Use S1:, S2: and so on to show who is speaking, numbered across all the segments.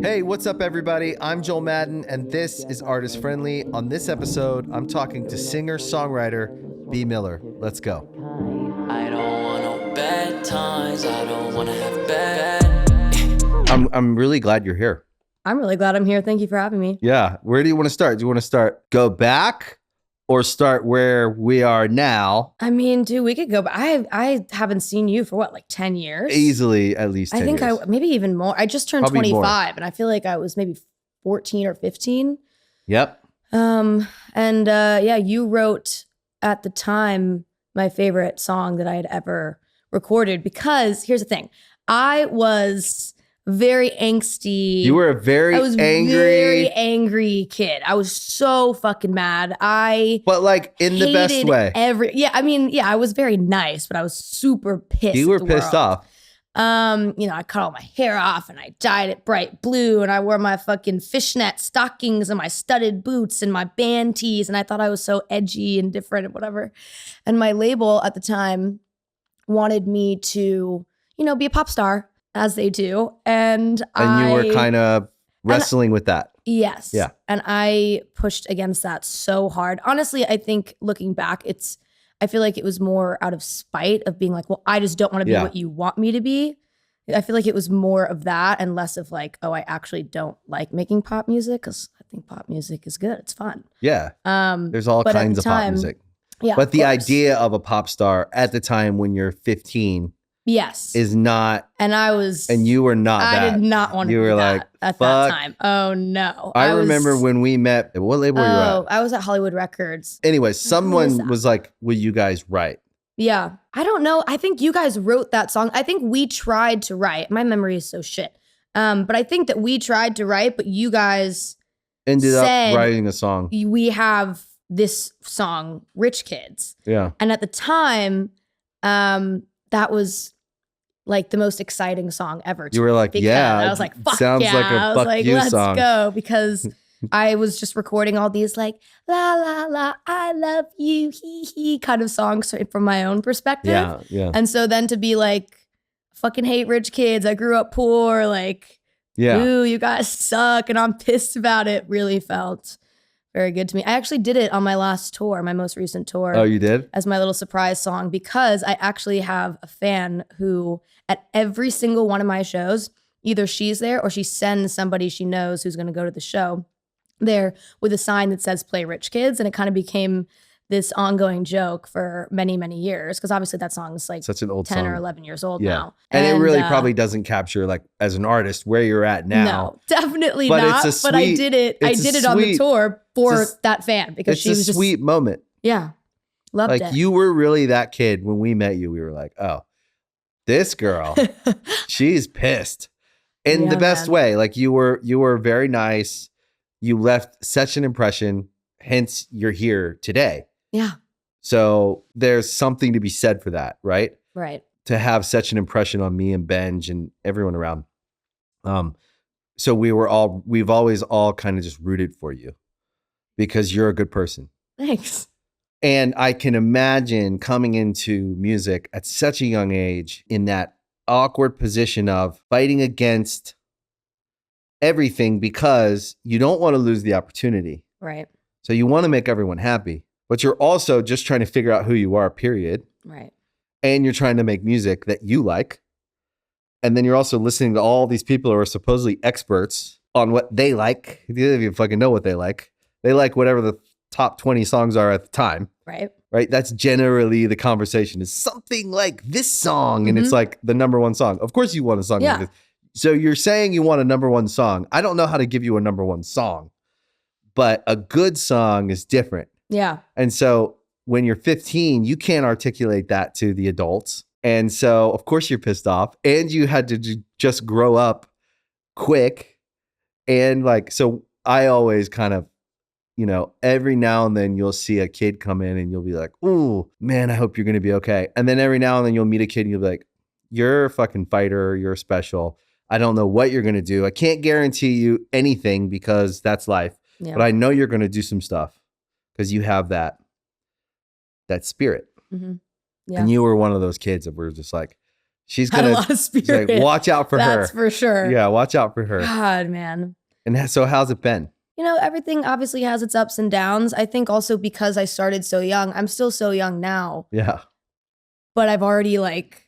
S1: Hey, what's up, everybody? I'm Joel Madden, and this is Artist Friendly. On this episode, I'm talking to singer-songwriter Bea Miller. Let's go.
S2: I don't want no bad times. I don't want to have bad.
S1: I'm really glad you're here.
S3: I'm really glad I'm here. Thank you for having me.
S1: Yeah. Where do you want to start? Do you want to go back or start where we are now?
S3: I mean, dude, we could go, but I haven't seen you for what, like 10 years?
S1: Easily at least 10 years.
S3: I think maybe even more. I just turned
S1: Probably
S3: 25
S1: more.
S3: and I feel like I was maybe 14 or 15.
S1: Yep.
S3: Yeah, you wrote at the time my favorite song that I had ever recorded because here's the thing. I was very angsty.
S1: You were a very
S3: very angry kid. I was so fucking mad.
S1: But like in the best way.
S3: I was very nice, but I was super pissed.
S1: You were
S3: at the
S1: pissed
S3: world.
S1: off.
S3: I cut all my hair off and I dyed it bright blue and I wore my fucking fishnet stockings and my studded boots and my band tees and I thought I was so edgy and different and whatever. And my label at the time wanted me to, be a pop star, as they do. And
S1: you were kind of wrestling with that.
S3: Yes.
S1: Yeah.
S3: And I pushed against that so hard. Honestly, I think looking back, I feel like it was more out of spite of being like, well, I just don't want to be what you want me to be. I feel like it was more of that and less of like, oh, I actually don't like making pop music because I think pop music is good. It's fun.
S1: Yeah. There's all kinds of pop music.
S3: Yeah.
S1: But the idea of a pop star at the time when you're 15 is not. And you were not
S3: I
S1: that.
S3: did not want to
S1: you
S3: be
S1: were
S3: that
S1: like,
S3: at
S1: fuck.
S3: that time. Oh, no.
S1: I remember when we met. What label were you at?
S3: I was at Hollywood Records.
S1: Anyway, someone was like, will you guys write?
S3: Yeah. I don't know. I think you guys wrote that song. I think we tried to write. My memory is so shit. But I think that we tried to write, but you guys
S1: ended up writing a song.
S3: We have this song, Rich Kids.
S1: Yeah.
S3: And at the time, that was like the most exciting song ever.
S1: You were like, yeah.
S3: I was like, fuck
S1: sounds
S3: yeah.
S1: like a
S3: I was
S1: fuck
S3: like,
S1: you
S3: let's
S1: song.
S3: go. Because I was just recording all these like, la, la, la, I love you, hee, hee kind of songs from my own perspective.
S1: Yeah, yeah.
S3: And so then to be like, fucking hate rich kids. I grew up poor. Like, ooh, you guys suck. And I'm pissed about it. Really felt very good to me. I actually did it on my last tour, my most recent tour.
S1: Oh, you did?
S3: As my little surprise song because I actually have a fan who at every single one of my shows, either she's there or she sends somebody she knows who's going to go to the show there with a sign that says play Rich Kids. And it kind of became this ongoing joke for many, many years. Because obviously that song's like
S1: such an old
S3: 10
S1: song.
S3: or 11 years old
S1: Yeah.
S3: now.
S1: And it really probably doesn't capture like as an artist where you're at now.
S3: No, definitely
S1: But
S3: not.
S1: it's a
S3: But I
S1: sweet-
S3: did it. I
S1: it's a
S3: did it on the
S1: sweet-
S3: tour for that fan because
S1: It's
S3: she was
S1: a sweet moment.
S3: Yeah. Loved
S1: Like
S3: it.
S1: you were really that kid when we met you. We were like, oh, this girl, she's pissed in the
S3: Yeah,
S1: best
S3: man.
S1: way. Like you were very nice. You left such an impression. Hence, you're here today.
S3: Yeah.
S1: So there's something to be said for that, right?
S3: Right.
S1: To have such an impression on me and Benj and everyone around. So we've always all kind of just rooted for you because you're a good person.
S3: Thanks.
S1: And I can imagine coming into music at such a young age in that awkward position of fighting against everything because you don't want to lose the opportunity.
S3: Right.
S1: So you want to make everyone happy, but you're also just trying to figure out who you are, period.
S3: Right.
S1: And you're trying to make music that you like. And then you're also listening to all these people who are supposedly experts on what they like. You don't even fucking know what they like. They like whatever the top 20 songs are at the time.
S3: Right.
S1: Right? That's generally the conversation is something like this song. And it's like the number one song. Of course you want a song like this. So you're saying you want a number one song. I don't know how to give you a number one song, but a good song is different.
S3: Yeah.
S1: And so when you're 15, you can't articulate that to the adults. And so, of course, you're pissed off and you had to just grow up quick. And like, so I always kind of, every now and then you'll see a kid come in and you'll be like, ooh, man, I hope you're going to be okay. And then every now and then you'll meet a kid and you'll be like, you're a fucking fighter. You're special. I don't know what you're going to do. I can't guarantee you anything because that's life.
S3: Yeah.
S1: But I know you're going to do some stuff because you have that spirit.
S3: Mm-hmm. Yeah.
S1: And you were one of those kids that were just like, She's
S3: Had
S1: gonna
S3: a lot of
S1: she's
S3: spirit.
S1: like, watch out for
S3: That's
S1: her.
S3: for sure.
S1: Yeah, watch out for her.
S3: God, man.
S1: And so how's it been?
S3: You know, everything obviously has its ups and downs. I think also because I started so young, I'm still so young now,
S1: Yeah.
S3: but I've already like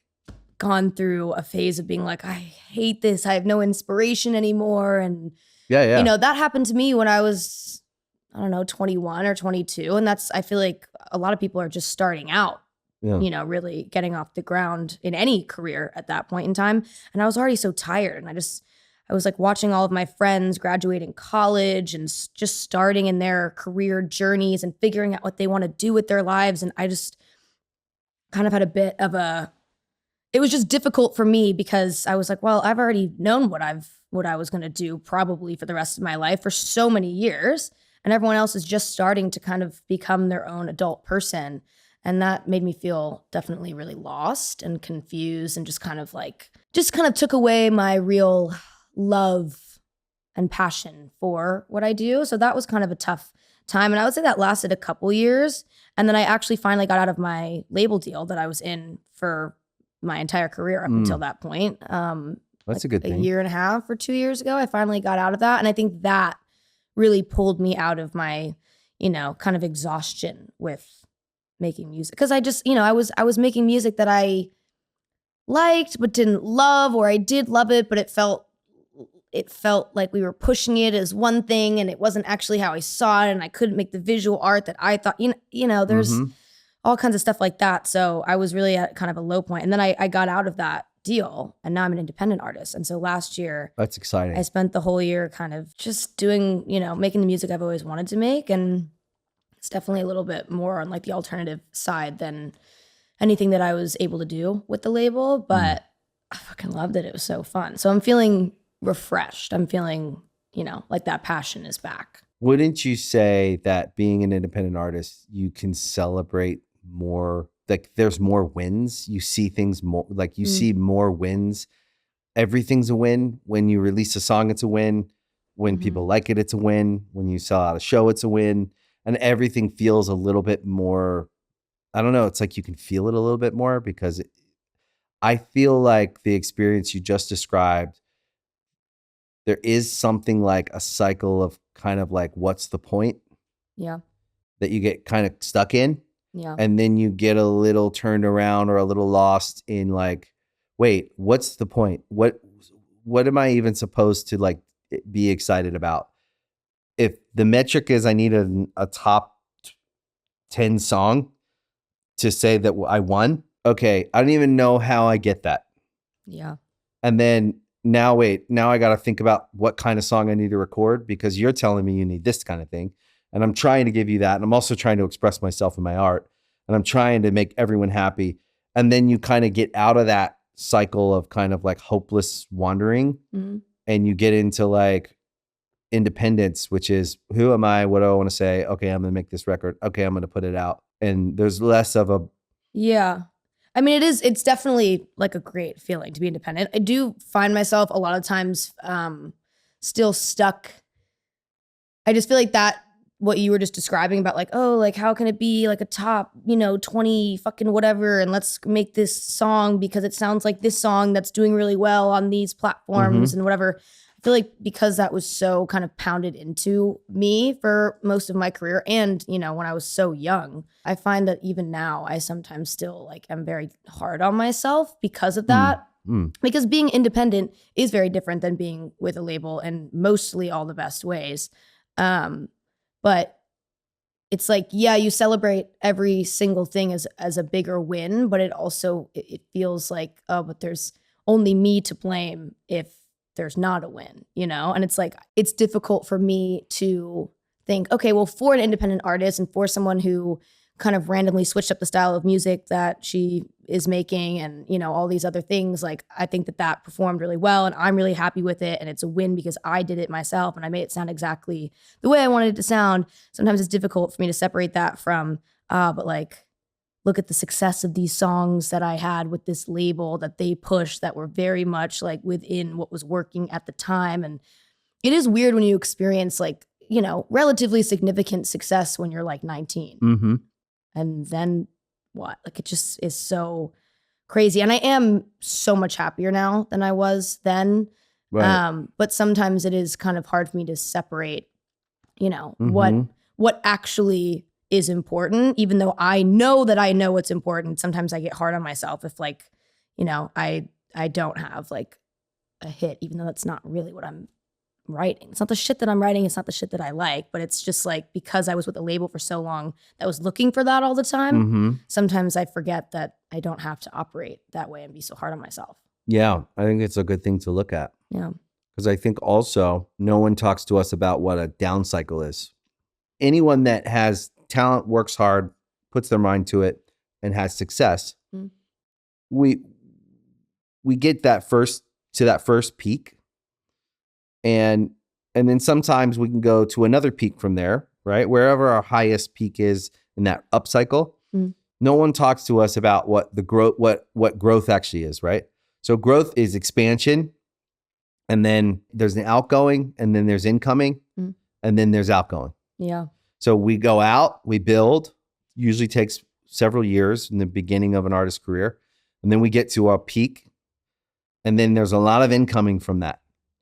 S3: gone through a phase of being like, I hate this. I have no inspiration anymore. And,
S1: Yeah.
S3: you know, that happened to me when I was, I don't know, 21 or 22. And I feel like a lot of people are just starting out,
S1: Yeah.
S3: you know, really getting off the ground in any career at that point in time. And I was already so tired. And I was like watching all of my friends graduating college and just starting in their career journeys and figuring out what they want to do with their lives. And I just kind of had a bit of it was just difficult for me because I was like, well, I've already known what I was going to do probably for the rest of my life for so many years. And everyone else is just starting to kind of become their own adult person. And that made me feel definitely really lost and confused and just kind of took away my real love and passion for what I do. So that was kind of a tough time. And I would say that lasted a couple years. And then I actually finally got out of my label deal that I was in for my entire career up until that point.
S1: That's a good thing.
S3: A year and a half or 2 years ago, I finally got out of that. And I think that really pulled me out of my, you know, kind of exhaustion with making music. Cause I just, you know, I was making music that I liked but didn't love, or I did love it, but it felt like we were pushing it as one thing and it wasn't actually how I saw it, and I couldn't make the visual art that I thought, you know, there's all kinds of stuff like that. So I was really at kind of a low point. And then I got out of that deal and now I'm an independent artist. And so last year,
S1: That's exciting.
S3: I spent the whole year kind of just doing, you know, making the music I've always wanted to make. And it's definitely a little bit more on like the alternative side than anything that I was able to do with the label, but I fucking loved it. It was so fun. So I'm feeling refreshed. I'm feeling, you know, like that passion is back.
S1: Wouldn't you say that being an independent artist, you can celebrate more, like there's more wins? You see things more, like you see more wins. Everything's a win. When you release a song, it's a win. When people like it, it's a win. When you sell out a show, it's a win. And everything feels a little bit more, I don't know, it's like you can feel it a little bit more because I feel like the experience you just described, there is something like a cycle of kind of like, what's the point?
S3: Yeah.
S1: That you get kind of stuck in.
S3: Yeah.
S1: And then you get a little turned around or a little lost in like, wait, what's the point? What am I even supposed to like be excited about? If the metric is I need a top 10 song to say that I won, okay, I don't even know how I get that.
S3: Yeah.
S1: And then now I got to think about what kind of song I need to record because you're telling me you need this kind of thing. And I'm trying to give you that. And I'm also trying to express myself in my art. And I'm trying to make everyone happy. And then you kind of get out of that cycle of kind of like hopeless wandering. And you get into like independence, which is who am I? What do I want to say? Okay, I'm going to make this record. Okay, I'm going to put it out. And there's less of a...
S3: Yeah. I mean, it's definitely like a great feeling to be independent. I do find myself a lot of times still stuck. I just feel like that, what you were just describing about like, oh, like how can it be like a top, 20 fucking whatever, and let's make this song because it sounds like this song that's doing really well on these platforms and whatever. I feel like because that was so kind of pounded into me for most of my career and, when I was so young, I find that even now I sometimes still like am very hard on myself because of that. Because being independent is very different than being with a label in mostly all the best ways. But it's like, yeah, you celebrate every single thing as a bigger win, but it also, it feels like, oh, but there's only me to blame if there's not a win, And it's like, it's difficult for me to think, okay, well, for an independent artist and for someone who kind of randomly switched up the style of music that she is making and, all these other things, like, I think that performed really well and I'm really happy with it. And it's a win because I did it myself and I made it sound exactly the way I wanted it to sound. Sometimes it's difficult for me to separate that from, but like, look at the success of these songs that I had with this label that they pushed that were very much like within what was working at the time. And it is weird when you experience like, relatively significant success when you're like 19. And then what? Like it just is so crazy. And I am so much happier now than I was then.
S1: Right.
S3: But sometimes it is kind of hard for me to separate,
S1: Mhm.
S3: what actually is important, even though I know that I know what's important. Sometimes I get hard on myself if I don't have like a hit, even though that's not really what I'm writing. It's not the shit that I'm writing. It's not the shit that I like, but it's just like, because I was with the label for so long that was looking for that all the time.
S1: Mhm.
S3: Sometimes I forget that I don't have to operate that way and be so hard on myself.
S1: Yeah, I think it's a good thing to look at.
S3: Yeah.
S1: Because I think also no one talks to us about what a down cycle is. Anyone that has talent, works hard, puts their mind to it, and has success,
S3: Mm.
S1: we get that first peak, and then sometimes we can go to another peak from there, right? Wherever our highest peak is in that up cycle.
S3: Mm.
S1: No one talks to us about what the growth, what growth actually is, right? So growth is expansion. And then there's an outgoing, and then there's incoming, and then there's outgoing.
S3: Yeah.
S1: So we go out, we build, usually takes several years in the beginning of an artist's career. And then we get to our peak. And then there's a lot of incoming from that.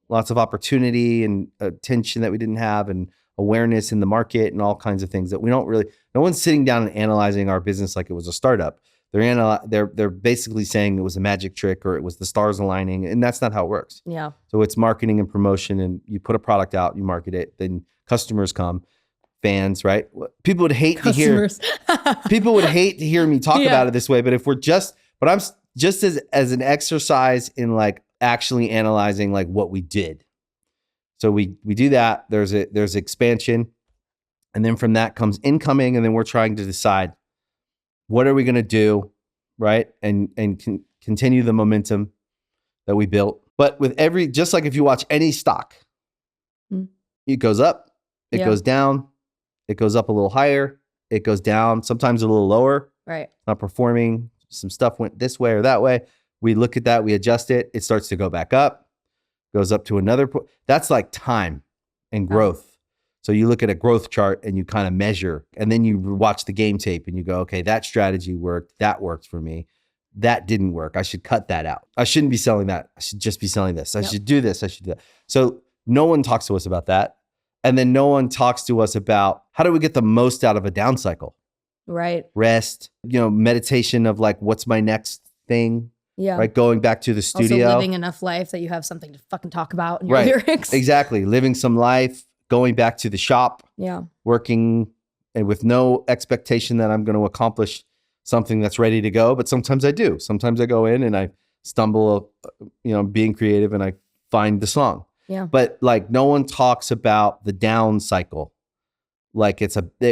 S1: Lots of opportunity and attention that we didn't have, and awareness in the market, and all kinds of things that we don't really, no one's sitting down and analyzing our business like it was a startup. They're basically saying it was a magic trick, or it was the stars aligning, and that's not how it works.
S3: Yeah.
S1: So it's marketing and promotion, and you put a product out, you market it, then customers come, fans, right? People would hate to hear me talk about it this way, but I'm just as an exercise in like actually analyzing like what we did. So we do that. There's expansion, and then from that comes incoming, and then we're trying to decide, what are we going to do, right? And continue the momentum that we built. But with just like if you watch any stock, it goes up, it goes down, it goes up a little higher, it goes down, sometimes a little lower.
S3: Right.
S1: Not performing. Some stuff went this way or that way. We look at that, we adjust it. It starts to go back up, goes up to another. That's like time and growth. So you look at a growth chart and you kind of measure, and then you watch the game tape and you go, okay, that strategy worked. That worked for me. That didn't work. I should cut that out. I shouldn't be selling that. I should just be selling this. I should do this. I should do that. So no one talks to us about that. And then no one talks to us about, how do we get the most out of a down cycle?
S3: Right.
S1: Rest, meditation of like, what's my next thing?
S3: Yeah.
S1: Right. Going back to the studio.
S3: Also living enough life that you have something to fucking talk about in your lyrics.
S1: Exactly. Living some life, going back to the shop.
S3: Yeah. Working,
S1: and with no expectation that I'm going to accomplish something that's ready to go. But sometimes I do. Sometimes I go in and I stumble, being creative, and I find the song.
S3: Yeah.
S1: But like no one talks about the down cycle. Like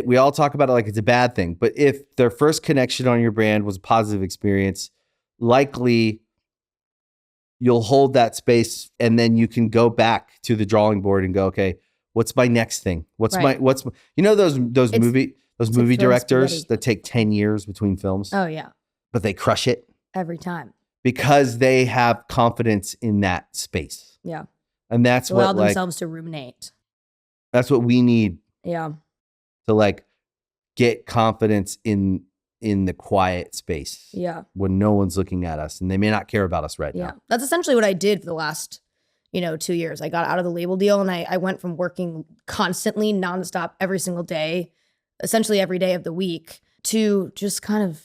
S1: we all talk about it like it's a bad thing. But if their first connection on your brand was a positive experience, likely you'll hold that space, and then you can go back to the drawing board and go, okay, what's my next thing? What's those movie directors that take 10 years between films?
S3: Oh yeah.
S1: But they crush it
S3: every time
S1: because they have confidence in that space.
S3: Yeah.
S1: And that's
S3: allow themselves to ruminate.
S1: That's what we need.
S3: Yeah.
S1: To like get confidence in the quiet space.
S3: Yeah.
S1: When no one's looking at us, and they may not care about us right now.
S3: That's essentially what I did for the last, 2 years. I got out of the label deal, and I went from working constantly, nonstop, every single day, essentially every day of the week, to just kind of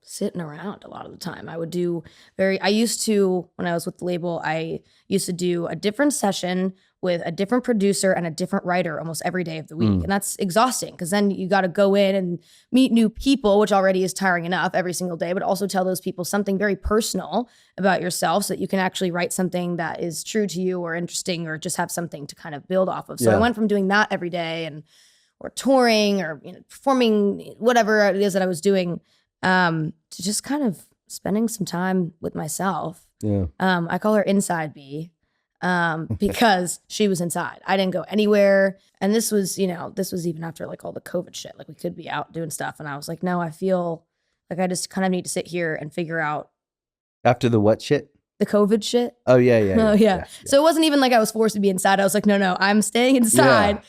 S3: sitting around a lot of the time. I used to, when I was with the label, I used to do a different session with a different producer and a different writer almost every day of the week. And that's exhausting, because then you got to go in and meet new people, which already is tiring enough every single day, but also tell those people something very personal about yourself so that you can actually write something that is true to you or interesting, or just have something to kind of build off of. So I went from doing that every day or touring or performing, whatever it is that I was doing, to just kind of spending some time with myself.
S1: Yeah.
S3: I call her Inside Bea. Because she was inside. I didn't go anywhere. And this was even after like all the COVID shit. Like we could be out doing stuff. And I was like, no, I feel like I just kind of need to sit here and figure out.
S1: After the what shit?
S3: The COVID shit.
S1: Oh, yeah.
S3: So it wasn't even like I was forced to be inside. I was like, no, I'm staying inside